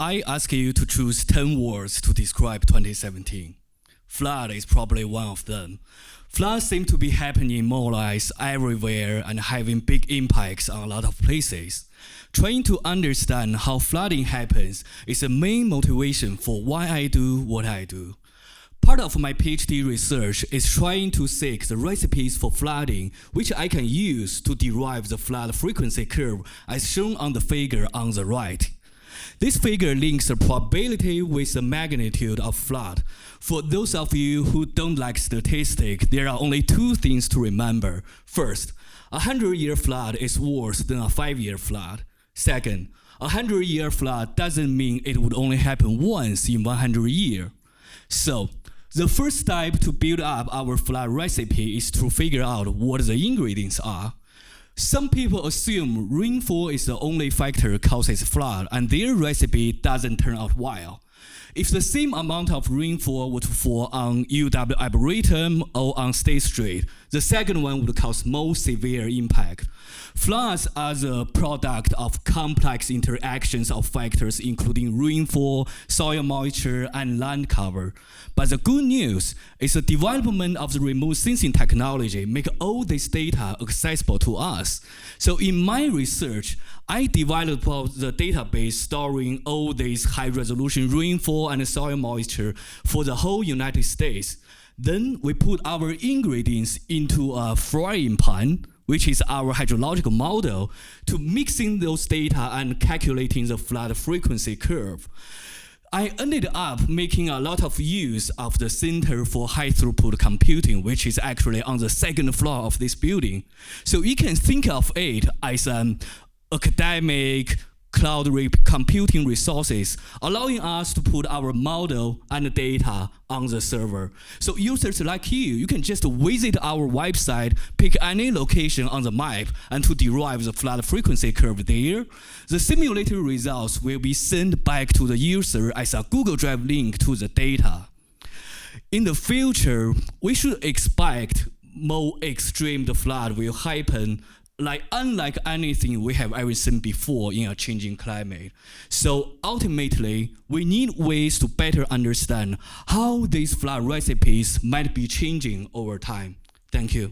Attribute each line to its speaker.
Speaker 1: I ask you to choose 10 words to describe 2017. Flood is probably one of them. Floods seem to be happening more or less everywhere and having big impacts on a lot of places. Trying to understand how flooding happens is the main motivation for why I do what I do. Part of my PhD research is trying to seek the recipes for flooding which I can use to derive the flood frequency curve as shown on the figure on the right. This figure links the probability with the magnitude of flood. For those of you who don't like statistics, there are only two things to remember. First, a 100-year flood is worse than a 5-year flood. Second, a 100-year flood doesn't mean it would only happen once in 100 years. So, the first step to build up our flood recipe is to figure out what the ingredients are. Some people assume rainfall is the only factor causes flood, and their recipe doesn't turn out well. If the same amount of rainfall would fall on UW Arboretum or on State Street, the second one would cause more severe impact. Floods are the product of complex interactions of factors including rainfall, soil moisture, and land cover. But the good news is the development of the remote sensing technology make all this data accessible to us. So in my research, I developed the database storing all this high-resolution rainfall and soil moisture for the whole United States. Then we put our ingredients into a frying pan, which is our hydrological model, to mixing those data and calculating the flood frequency curve. I ended up making a lot of use of the Center for High Throughput Computing, which is actually on the second floor of this building. So you can think of it as an academic cloud computing resources, allowing us to put our model and data on the server. So users like you can just visit our website, pick any location on the map, and to derive the flood frequency curve there. The simulated results will be sent back to the user as a Google Drive link to the data. In the future, we should expect more extreme flood will happen, unlike anything we have ever seen before in a changing climate. So ultimately, we need ways to better understand how these flood recipes might be changing over time. Thank you.